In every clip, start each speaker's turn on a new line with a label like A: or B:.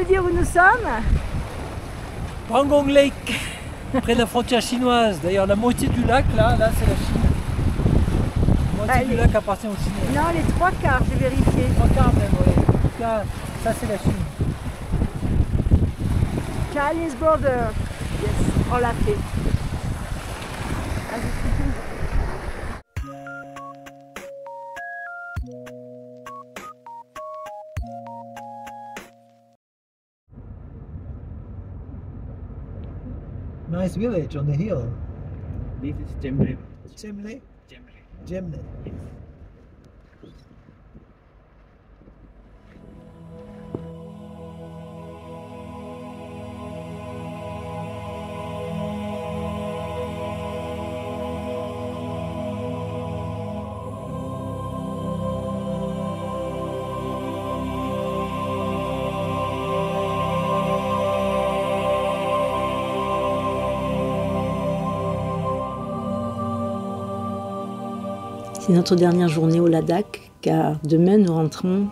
A: dire où nous sommes?
B: Pangong Lake, près de la frontière chinoise. D'ailleurs, la moitié du lac, là c'est la Chine. La moitié du lac appartient aux Chinois.
A: Non, les 3/4, j'ai vérifié.
B: 3/4 même, oui. En tout cas, ça c'est la Chine.
A: Chinese border. Yes, on l'a fait.
B: Nice village on the hill.
C: This is Jemle.
B: Jemle?
C: Jemle.
B: Jemle.
D: C'est notre dernière journée au Ladakh, car demain nous rentrons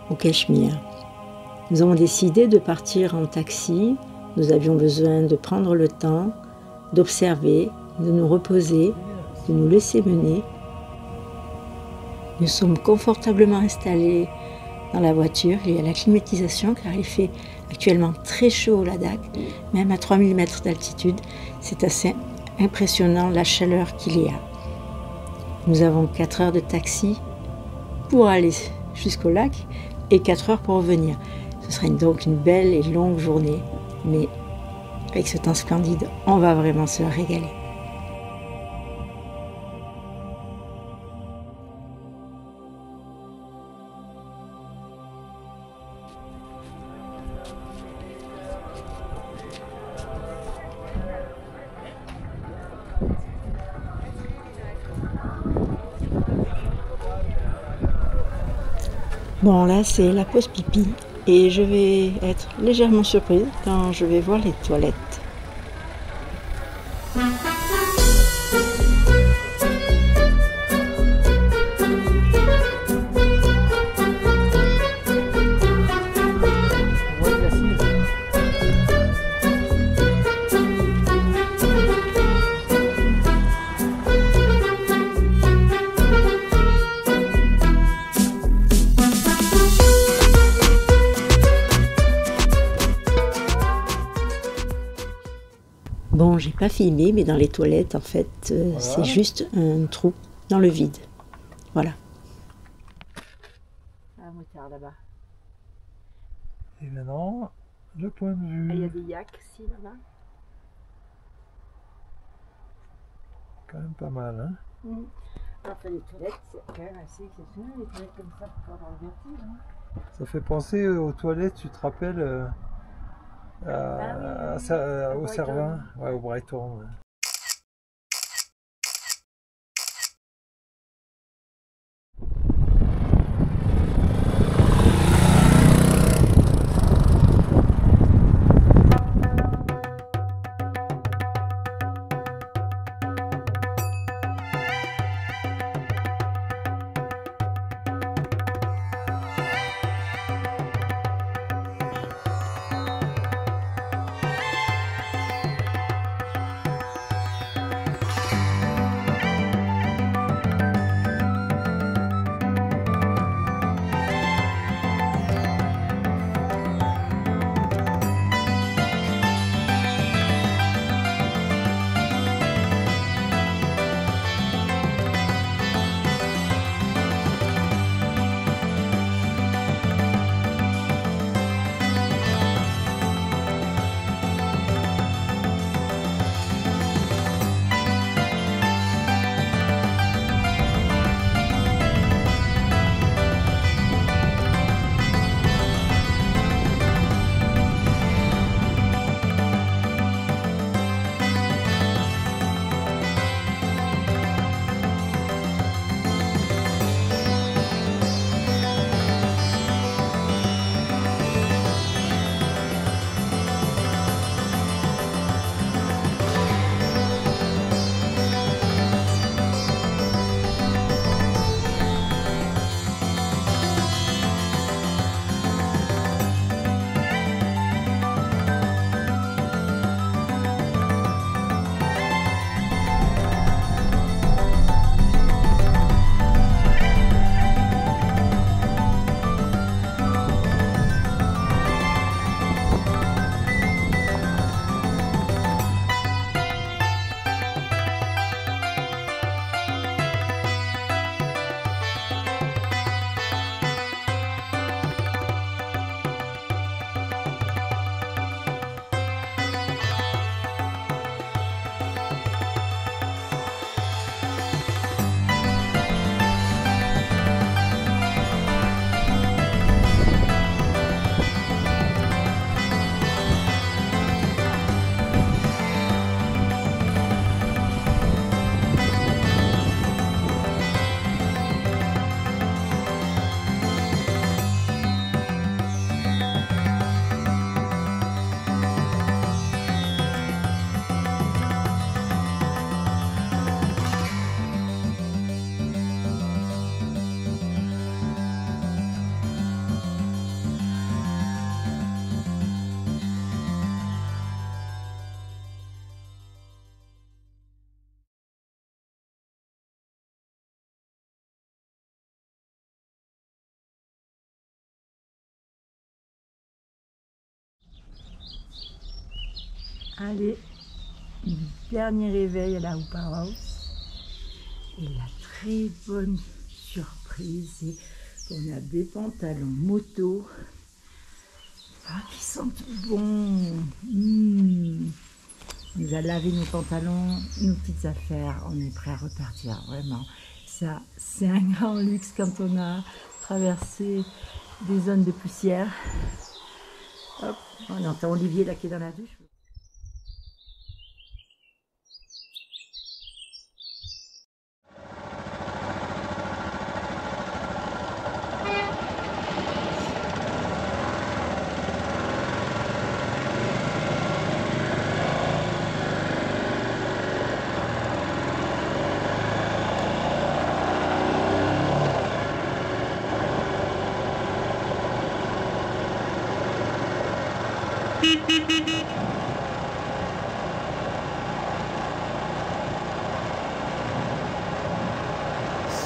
D: au Cachemire. Nous avons décidé de partir en taxi. Nous avions besoin de prendre le temps, d'observer, de nous reposer, de nous laisser mener. Nous sommes confortablement installés dans la voiture. Il y a la climatisation, car il fait actuellement très chaud au Ladakh, même à 3000 mètres d'altitude. C'est assez impressionnant la chaleur qu'il y a. Nous avons 4 heures de taxi pour aller jusqu'au lac et 4 heures pour revenir. Ce serait donc une belle et longue journée, mais avec ce temps splendide, on va vraiment se régaler. Bon, là c'est la pause pipi et je vais être légèrement surprise quand je vais voir les toilettes. Bon, j'ai pas filmé, mais dans les toilettes, en fait, voilà. C'est juste un trou dans le vide. Voilà.
A: Un motard là-bas.
B: Et maintenant, le point de vue.
A: Il y a des yaks aussi là-bas.
B: Quand même pas mal, hein.
A: Enfin, les toilettes, c'est quand même assez exceptionnel, les toilettes comme ça pour avoir le vertige. Hein.
B: Ça fait penser aux toilettes, tu te rappelles au Cervin, ouais, au Brighton. Ouais.
D: Allez, dernier réveil à la Hooper House. Et la très bonne surprise, c'est qu'on a des pantalons moto qui sentent bon. On nous a lavé nos pantalons, nos petites affaires, on est prêt à repartir, vraiment. Ça, c'est un grand luxe quand on a traversé des zones de poussière. Hop, on entend Olivier là qui est dans la douche.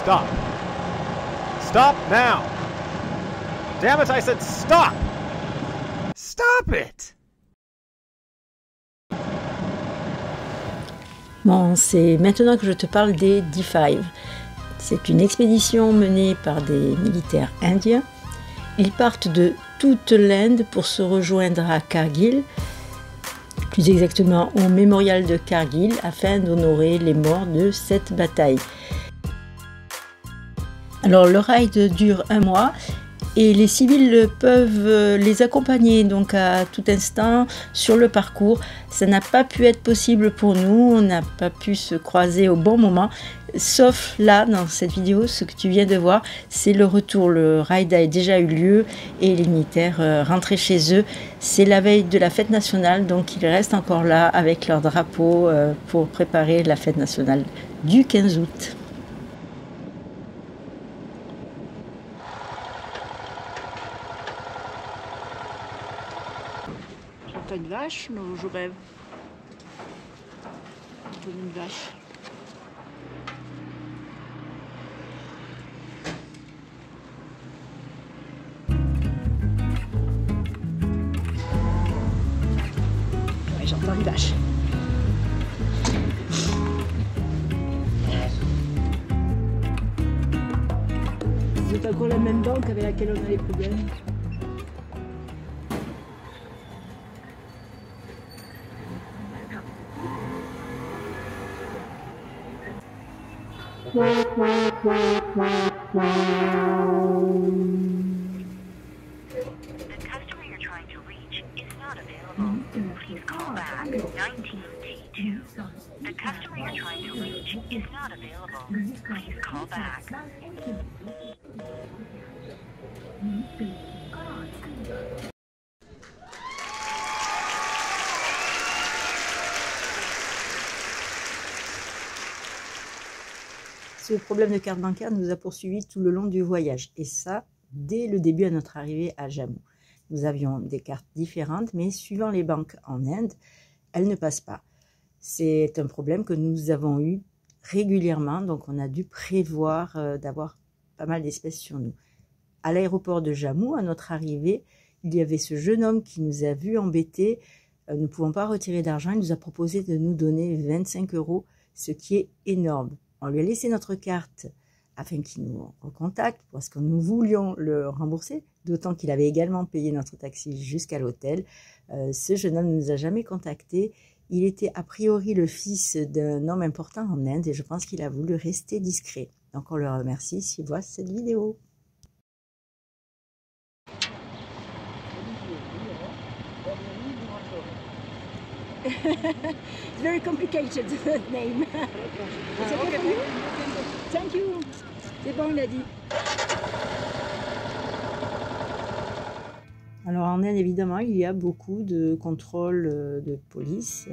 E: Stop. Stop now. Damn it, I said stop. Stop it.
D: Bon, c'est maintenant que je te parle des D5. C'est une expédition menée par des militaires indiens. Ils partent de toute l'Inde pour se rejoindre à Kargil, plus exactement au mémorial de Kargil, afin d'honorer les morts de cette bataille. Alors le ride dure 1 mois et les civils peuvent les accompagner donc à tout instant sur le parcours. Ça n'a pas pu être possible pour nous, on n'a pas pu se croiser au bon moment, sauf là dans cette vidéo, ce que tu viens de voir, c'est le retour. Le ride a déjà eu lieu et les militaires rentraient chez eux. C'est la veille de la fête nationale, donc ils restent encore là avec leur drapeau pour préparer la fête nationale du 15 août.
A: J'entends une vache, non, je rêve. J'entends une vache. Ouais, j'entends une vache. C'est encore la même banque avec laquelle on a les problèmes.
F: The customer you're trying to reach is not available. Please call back 19T2. The customer you're trying to reach is not available. Please call back.
D: Ce problème de carte bancaire nous a poursuivis tout le long du voyage, et ça, dès le début à notre arrivée à Jammu. Nous avions des cartes différentes, mais suivant les banques en Inde, elles ne passent pas. C'est un problème que nous avons eu régulièrement, donc on a dû prévoir d'avoir pas mal d'espèces sur nous. À l'aéroport de Jammu, à notre arrivée, il y avait ce jeune homme qui nous a vus embêtés. Nous ne pouvons pas retirer d'argent, il nous a proposé de nous donner 25 €, ce qui est énorme. On lui a laissé notre carte afin qu'il nous recontacte parce que nous voulions le rembourser, d'autant qu'il avait également payé notre taxi jusqu'à l'hôtel. Ce jeune homme ne nous a jamais contactés. Il était a priori le fils d'un homme important en Inde et je pense qu'il a voulu rester discret. Donc on le remercie s'il voit cette vidéo.
A: It's very complicated, that name. It's okay for you? Thank you. C'est bon, il a dit.
D: Alors en Inde, évidemment, il y a beaucoup de contrôles de police.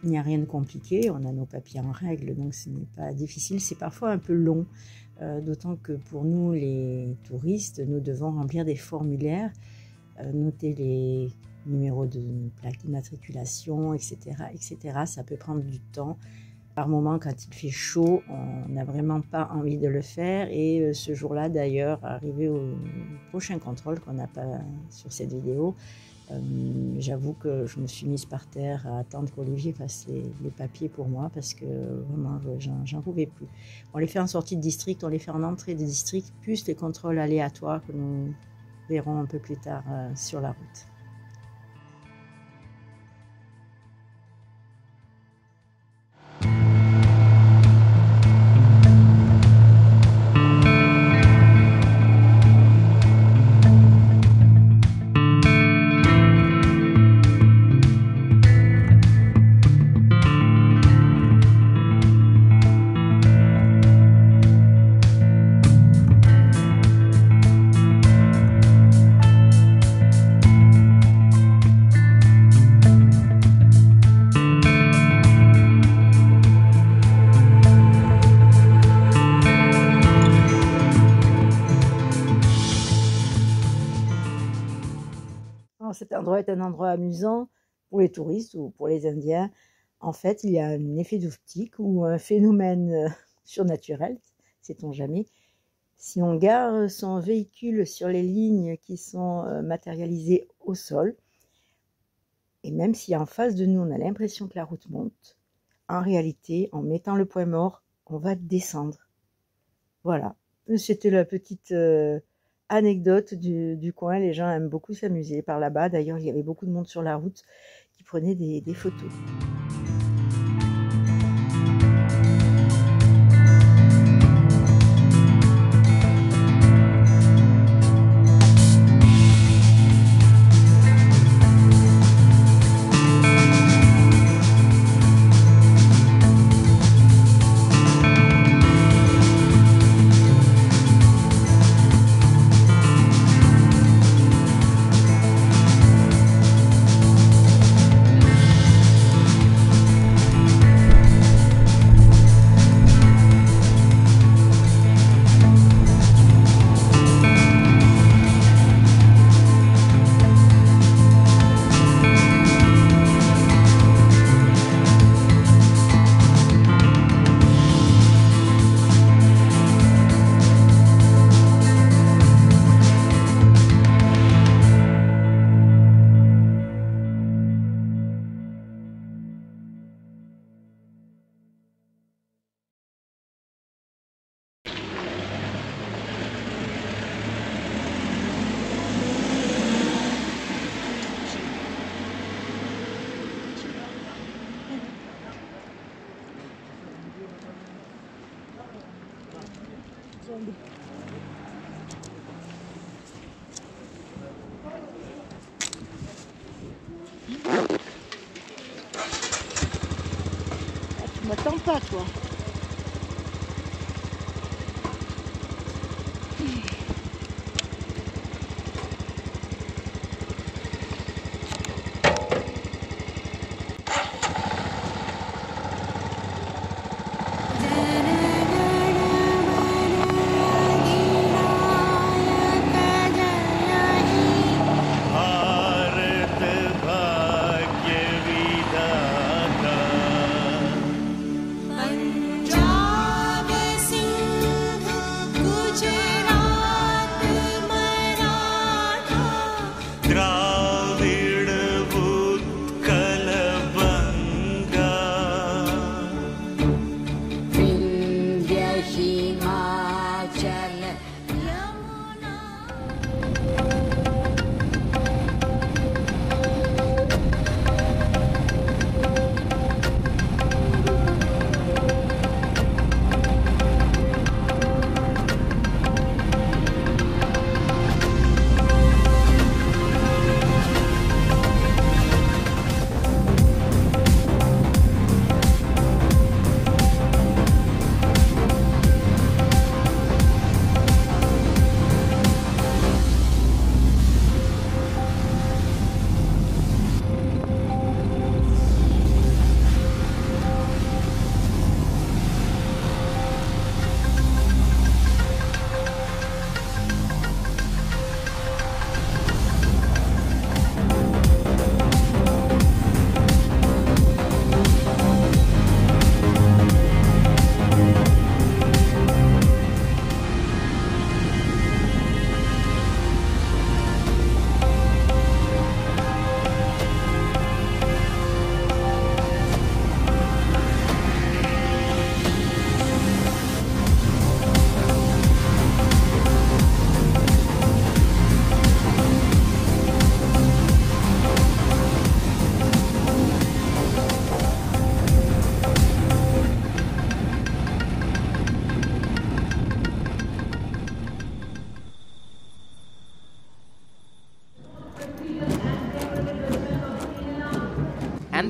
D: Il n'y a rien de compliqué, on a nos papiers en règle, donc ce n'est pas difficile. C'est parfois un peu long, d'autant que pour nous, les touristes, nous devons remplir des formulaires, noter les numéros de plaque d'immatriculation, etc., etc. Ça peut prendre du temps. Par moment, quand il fait chaud, on n'a vraiment pas envie de le faire. Et ce jour-là, d'ailleurs, arrivé au prochain contrôle qu'on n'a pas sur cette vidéo, J'avoue que je me suis mise par terre à attendre qu'Olivier fasse les papiers pour moi parce que vraiment, j'en pouvais plus. On les fait en sortie de district, on les fait en entrée de district, plus les contrôles aléatoires que nous verrons un peu plus tard sur la route. Cet endroit est un endroit amusant pour les touristes ou pour les Indiens. En fait, il y a un effet d'optique ou un phénomène surnaturel, sait-on jamais. Si on gare son véhicule sur les lignes qui sont matérialisées au sol, et même si en face de nous on a l'impression que la route monte, en réalité, en mettant le point mort, on va descendre. Voilà, c'était la petite anecdote du coin. Les gens aiment beaucoup s'amuser par là-bas. D'ailleurs, il y avait beaucoup de monde sur la route qui prenait des photos. Tu m'attends pas, toi.
E: Bye.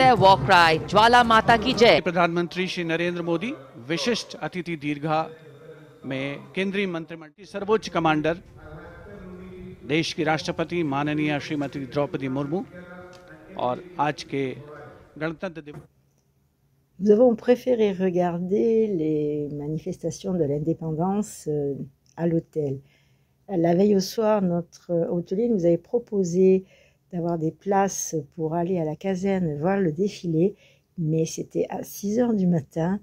G: their war cry, Jwala Mata Ki Jai.
H: प्रधानमंत्री श्री नरेंद्र मोदी विशिष्ट अतिथि दीर्घा में केंद्रीय मंत्रिमंडल की सर्वोच्च कमांडर देश की राष्ट्रपति माननीय श्रीमती द्रौपदी मुर्मू और आज के गणतंत्र दिवस।
D: Nous avons préféré regarder les manifestations de l'indépendance à l'hôtel. La veille au soir, notre hôtelier nous avait proposé d'avoir des places pour aller à la caserne voir le défilé, mais c'était à 6 heures du matin.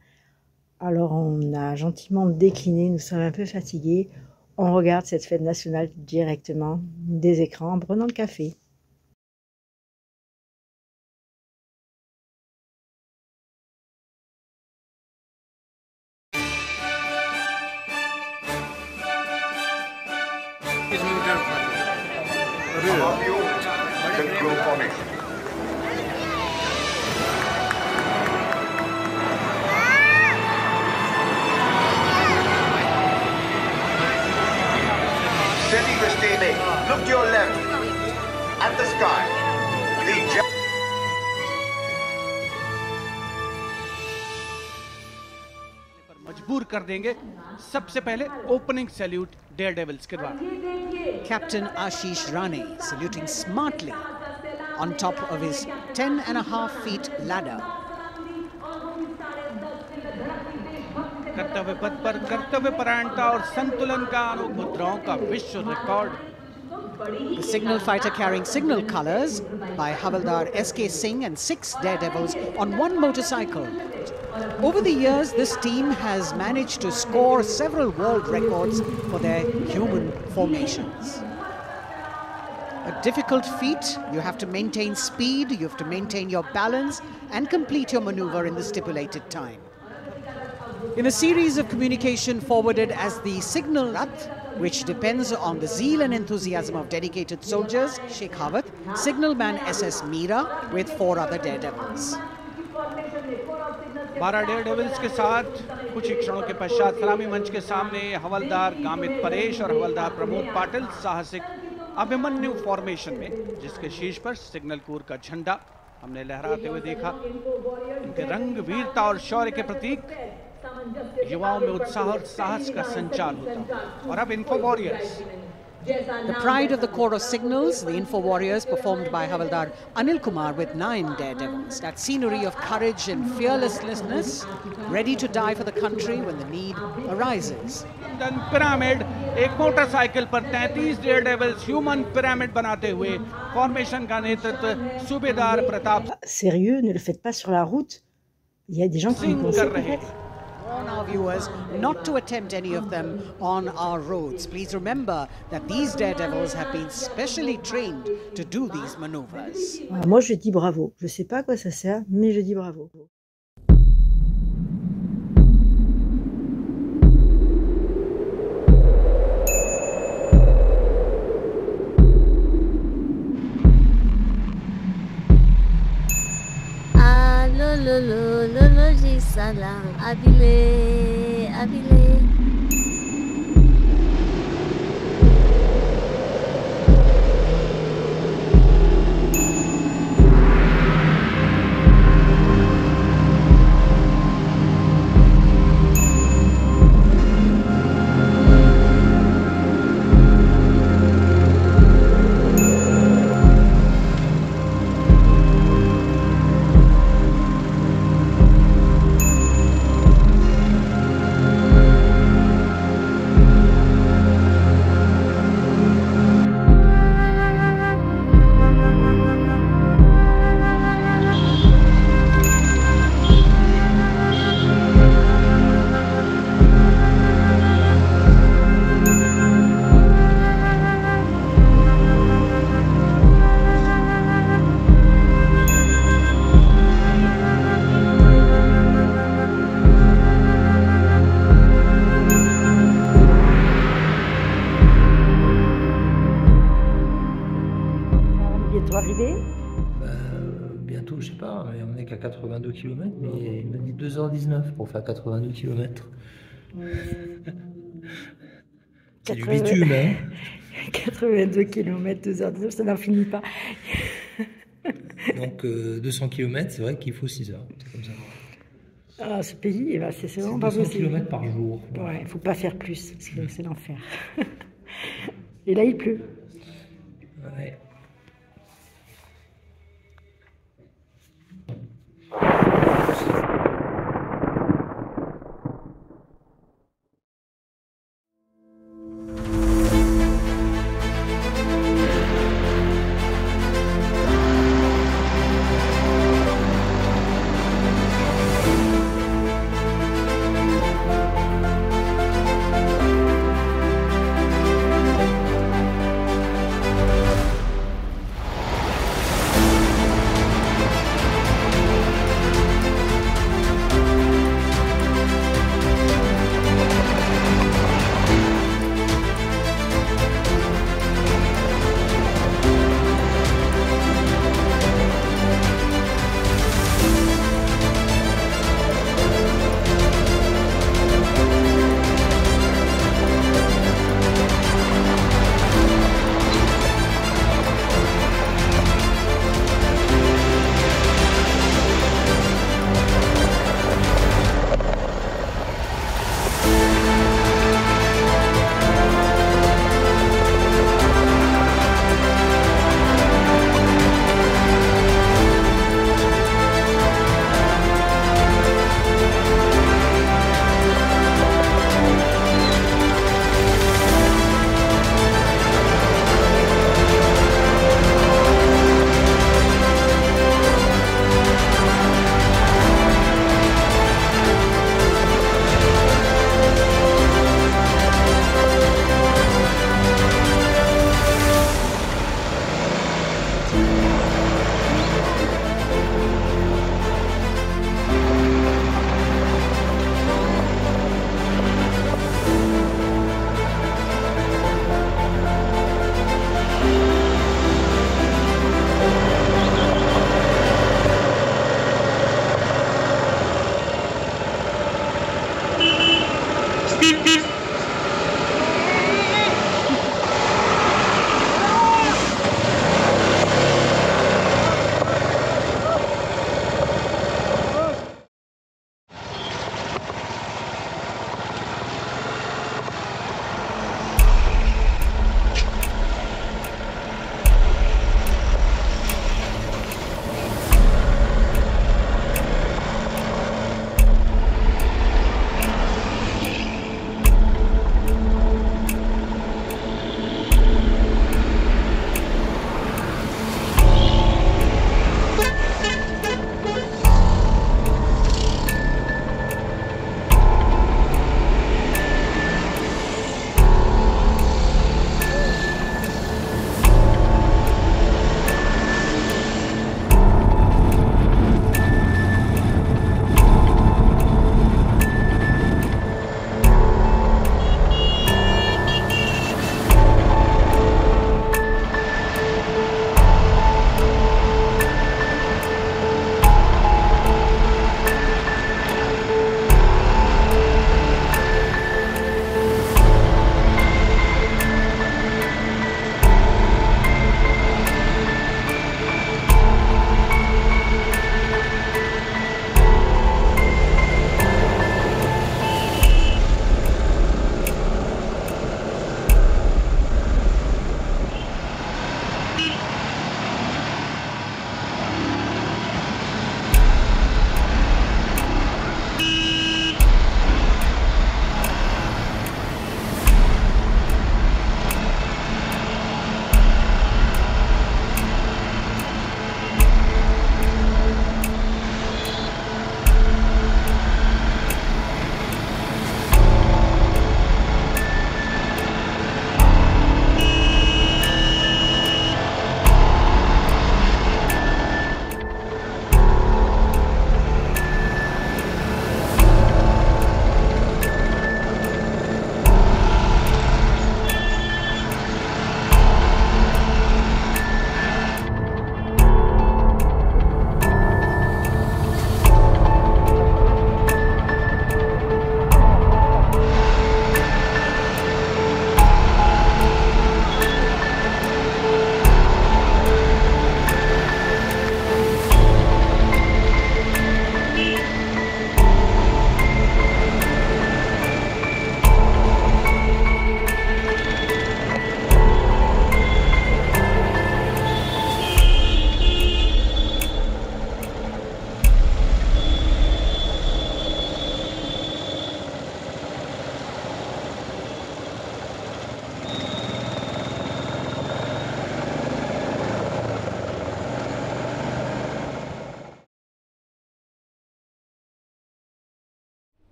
D: Alors on a gentiment décliné, nous sommes un peu fatigués. On regarde cette fête nationale directement des écrans en prenant le café.
I: Steady the steaming. Look to your left. At the sky.
H: मजबूर कर देंगे। सबसे पहले opening salute dare devils के द्वारा।
J: Captain Ashish Rane saluting smartly on top of his 10.5 feet ladder.
H: कर्तव्य पथ पर कर्तव्य परायणता और संतुलन का अनोख मुद्राओं का विश्व record.
J: The signal fighter carrying signal colors by Havildar S.K. Singh and 6 daredevils on one motorcycle. Over the years, this team has managed to score several world records for their human formations. A difficult feat. You have to maintain speed, you have to maintain your balance and complete your maneuver in the stipulated time. In a series of communication forwarded as the Signal Rath, which depends on the zeal and enthusiasm of dedicated soldiers, Shekhawat, signalman SS Meera with 4 other daredevils.
H: 12 dare devils के साथ कुछ ही क्षणों के पश्चात सलामी मंच के सामने हवलदार गामित परेश और हवलदार प्रमोद पाटिल साहसिक अभिमन्यु फॉर्मेशन में, जिसके शीर्ष पर सिग्नल कोर का झंडा हमने लहराते हुए देखा। इनके रंग वीरता और शौर्य के प्रतीक, युवाओं में उत्साह और साहस का संचार होता। और अब info warriors,
J: the pride of the Corps of Signals, the Info Warriors, performed by Havildar Anil Kumar with 9 daredevils. That scenery of courage and fearlessness, ready to die for the country when the need arises.
H: Pyramid, एक मोटरसाइकिल पर 33 dare devils human pyramid बनाते हुए फॉर्मेशन का नेतृत्व सूबेदार Pratap.
D: Sérieux, ne le faites pas sur la route. Il y a des gens qui nous conseillent.
J: Warn our viewers not to attempt any of them on our roads. Please remember that these daredevils have been specially trained to do these maneuvers.
D: Moi, je dis bravo. Je sais pas à quoi ça sert, mais je dis bravo.
K: Lolo ji salam abile abile.
B: Bientôt, je sais pas, on n'est qu'à 82 km, mais il m'a dit 2h19 pour faire 82 km. C'est du bitume, hein.
D: 82 km, 2h19, ça n'en finit pas.
B: Donc 200 km, c'est vrai qu'il faut 6 heures. C'est comme ça.
D: Ah, ce pays, eh ben, c'est vraiment pas
B: 200
D: possible.
B: km par jour.
D: Ouais, il faut pas faire plus, parce que c'est l'enfer. Et là, il pleut.
B: Ouais.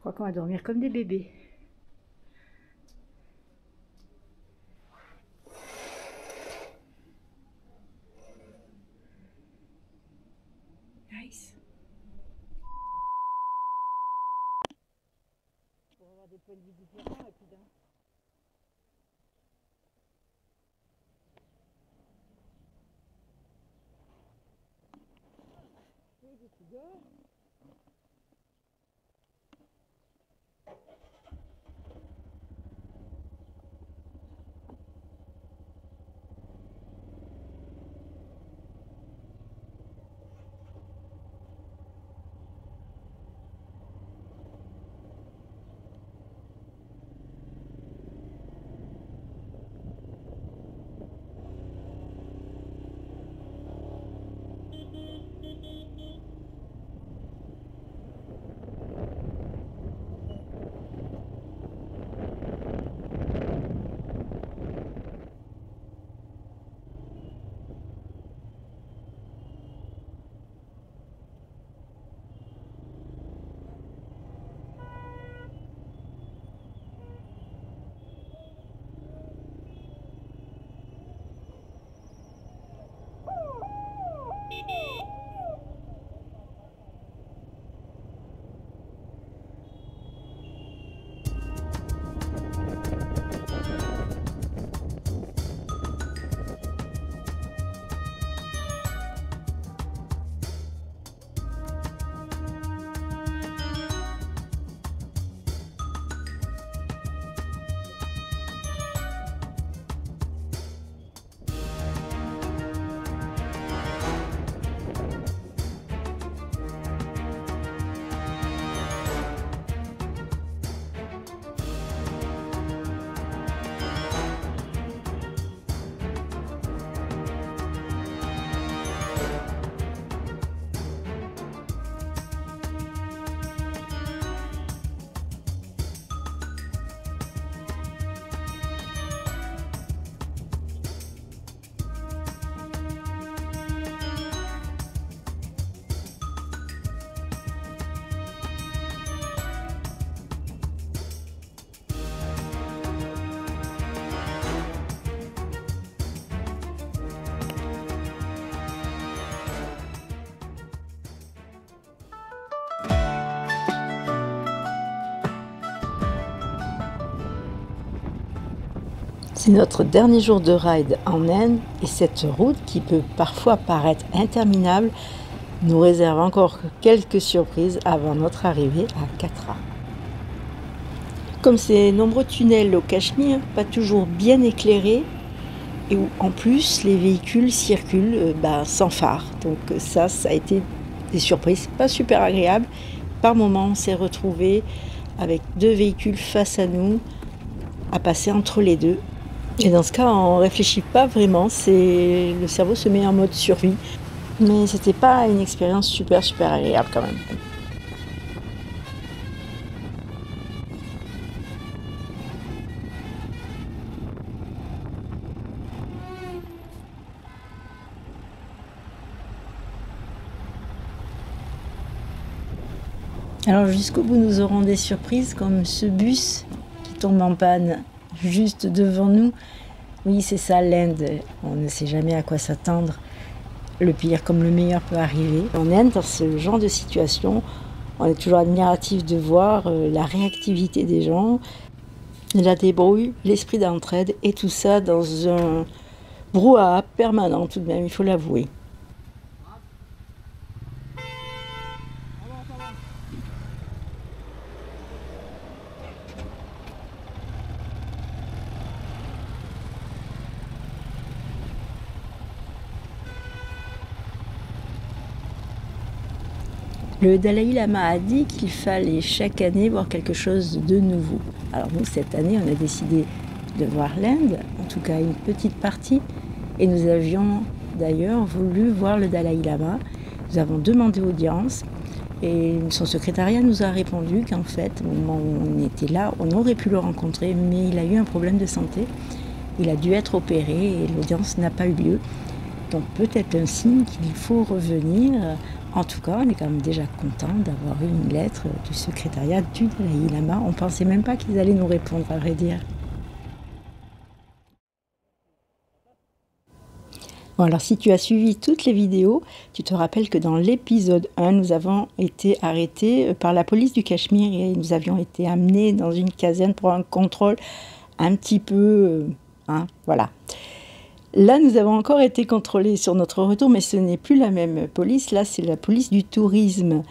D: crois qu'on va dormir comme des bébés. Nice. Pour avoir des points de vue différents et puis C'est notre dernier jour de ride en Inde et cette route qui peut parfois paraître interminable nous réserve encore quelques surprises avant notre arrivée à Katra. Comme ces nombreux tunnels au Cachemire, pas toujours bien éclairés et où en plus les véhicules circulent sans phare. Donc ça a été des surprises pas super agréables. Par moments on s'est retrouvés avec deux véhicules face à nous à passer entre les deux. Et dans ce cas, on ne réfléchit pas vraiment, le cerveau se met en mode survie. Mais c'était pas une expérience super agréable quand même. Alors jusqu'au bout, nous aurons des surprises comme ce bus qui tombe en panne juste devant nous. Oui, c'est ça l'Inde, on ne sait jamais à quoi s'attendre. Le pire comme le meilleur peut arriver. En Inde, dans ce genre de situation, on est toujours admiratif de voir la réactivité des gens, la débrouille, l'esprit d'entraide et tout ça dans un brouhaha permanent tout de même, il faut l'avouer. Le Dalai Lama a dit qu'il fallait chaque année voir quelque chose de nouveau. Alors nous, cette année, on a décidé de voir l'Inde, en tout cas une petite partie, et nous avions d'ailleurs voulu voir le Dalai Lama. Nous avons demandé audience, et son secrétariat nous a répondu qu'en fait, au moment où on était là, on aurait pu le rencontrer, mais il a eu un problème de santé. Il a dû être opéré et l'audience n'a pas eu lieu. Donc peut-être un signe qu'il faut revenir En tout cas, on est quand même déjà content d'avoir eu une lettre du secrétariat du Dalai Lama. On ne pensait même pas qu'ils allaient nous répondre, à vrai dire. Bon, alors si tu as suivi toutes les vidéos, tu te rappelles que dans l'épisode 1, nous avons été arrêtés par la police du Cachemire et nous avions été amenés dans une caserne pour un contrôle un petit peu... voilà. Là, nous avons encore été contrôlés sur notre retour, mais ce n'est plus la même police. Là, c'est la police du tourisme.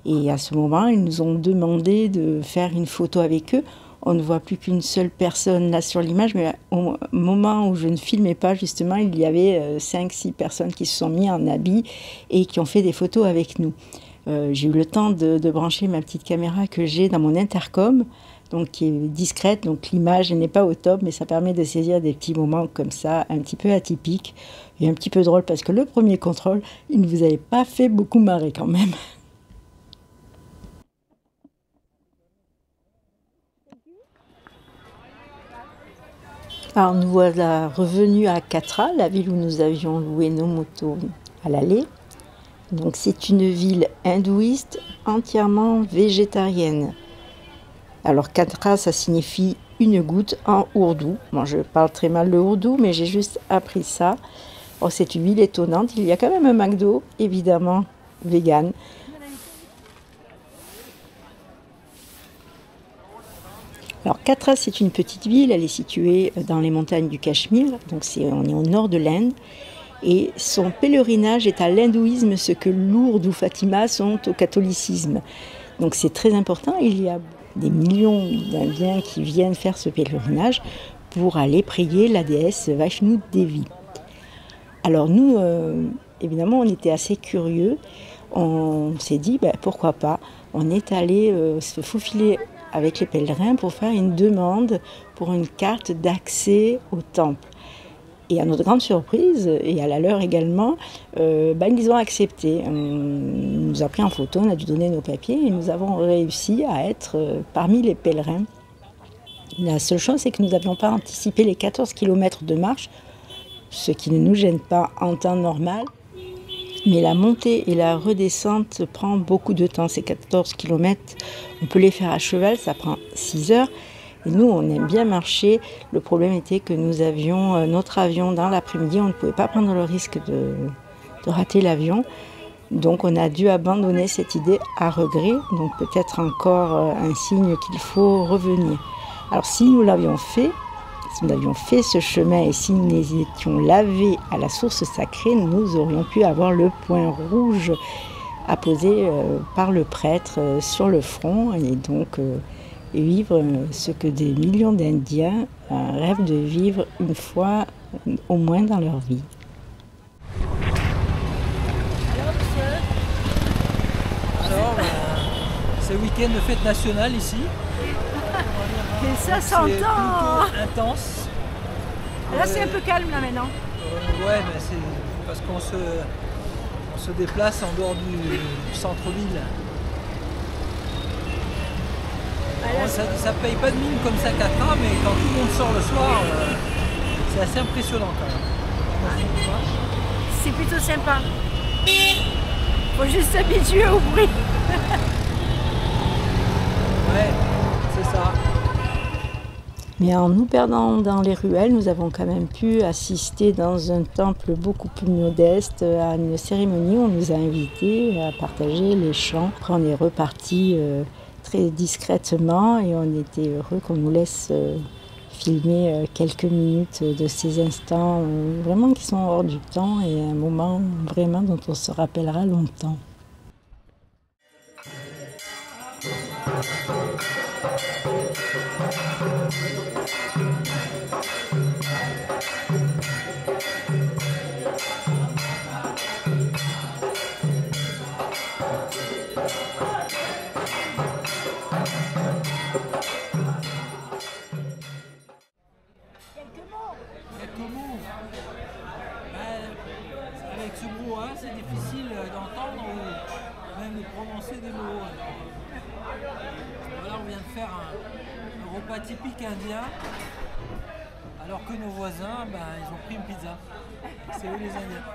D: Et à ce moment, ils nous ont demandé de faire une photo avec eux. On ne voit plus qu'une seule personne là sur l'image, mais au moment où je ne filmais pas, justement, il y avait 5-6 personnes qui se sont mis en habit et qui ont fait des photos avec nous. J'ai eu le temps de brancher ma petite caméra que j'ai dans mon intercom, donc qui est discrète, donc l'image n'est pas au top, mais ça permet de saisir des petits moments comme ça, un petit peu atypiques, et un petit peu drôle, parce que le premier contrôle, il ne vous avait pas fait beaucoup marrer quand même. Alors nous voilà revenus à Katra, la ville où nous avions loué nos motos à l'aller. Donc c'est une ville hindouiste entièrement végétarienne. Alors Katra, ça signifie une goutte en ourdou. Bon, je parle très mal le ourdou, mais j'ai juste appris ça. Oh, c'est une ville étonnante. Il y a quand même un McDo, évidemment, vegan. Alors Katra, c'est une petite ville. Elle est située dans les montagnes du Cachemire. Donc on est au nord de l'Inde. Et son pèlerinage est à l'hindouisme ce que Lourdes ou Fatima sont au catholicisme. Donc c'est très important. Il y a des millions d'Indiens qui viennent faire ce pèlerinage pour aller prier la déesse Vaishnu Devi. Alors nous, évidemment, on était assez curieux. On s'est dit, pourquoi pas. On est allé se faufiler avec les pèlerins pour faire une demande pour une carte d'accès au temple. Et à notre grande surprise, et à la leur également, ils ont accepté. On nous a pris en photo, on a dû donner nos papiers et nous avons réussi à être parmi les pèlerins. La seule chose, c'est que nous n'avions pas anticipé les 14 km de marche, ce qui ne nous gêne pas en temps normal. Mais la montée et la redescente prend beaucoup de temps. Ces 14 km, on peut les faire à cheval, ça prend 6 heures. Et nous, on aime bien marcher. Le problème était que nous avions notre avion dans l'après-midi. On ne pouvait pas prendre le risque de rater l'avion. Donc, on a dû abandonner cette idée à regret. Donc, peut-être encore un signe qu'il faut revenir. Alors, si nous l'avions fait, si nous avions fait ce chemin et si nous les étions lavés à la source sacrée, nous aurions pu avoir le point rouge apposé par le prêtre sur le front. Et donc... et vivre ce que des millions d'Indiens rêvent de vivre une fois au moins dans leur vie.
B: Alors, c'est le week-end de fête nationale ici.
A: Et ça s'entend.
B: C'est plutôt intense.
A: Là, c'est un peu calme là maintenant.
B: Ouais, mais c'est parce qu'on se déplace en dehors du centre-ville. Ça paye pas de mine comme ça Katra, mais quand tout le monde sort le soir, c'est assez impressionnant quand même.
A: C'est plutôt sympa. Faut juste s'habituer au bruit.
B: Ouais, c'est ça.
D: Mais en nous perdant dans les ruelles, nous avons quand même pu assister dans un temple beaucoup plus modeste à une cérémonie où on nous a invités à partager les chants. Après, on est reparti très discrètement et on était heureux qu'on nous laisse filmer quelques minutes de ces instants vraiment qui sont hors du temps et un moment vraiment dont on se rappellera longtemps.
B: Avec ce brouhaha, c'est difficile d'entendre ou même de prononcer des mots. Voilà, on vient de faire un repas typique indien, alors que nos voisins, ils ont pris une pizza. C'est eux les Indiens.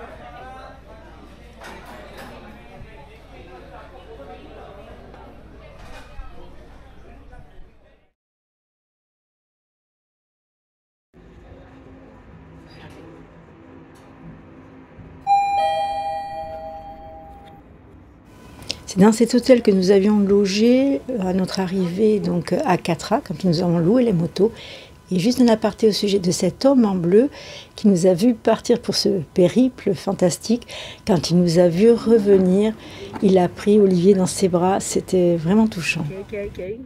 D: C'est dans cet hôtel que nous avions logé à notre arrivée donc à Catra, quand nous avons loué les motos. Et juste un aparté au sujet de cet homme en bleu qui nous a vu partir pour ce périple fantastique. Quand il nous a vu revenir, il a pris Olivier dans ses bras. C'était vraiment touchant.
A: Okay.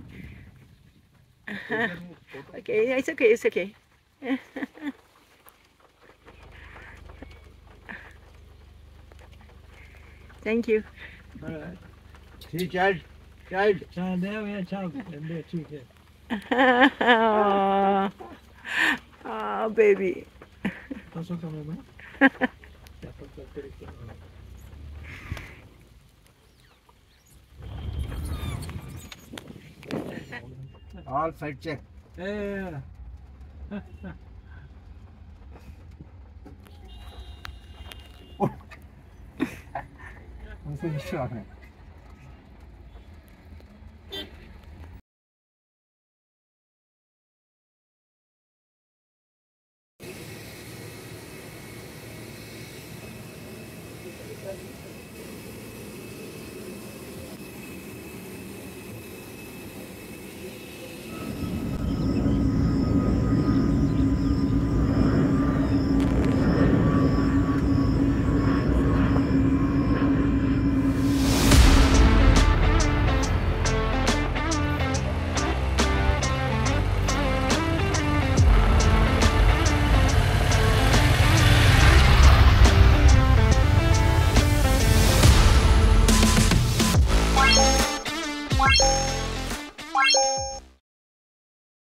A: Okay, it's okay, it's okay. Thank you.
B: All right.
C: See, child? Child?
B: Child there, yeah, child. And there too, yeah.
A: Oh, baby.
B: Attention quand même, hein. Il y a pas de téléphone.
C: All side check.
B: Yeah.
C: On fait du choc.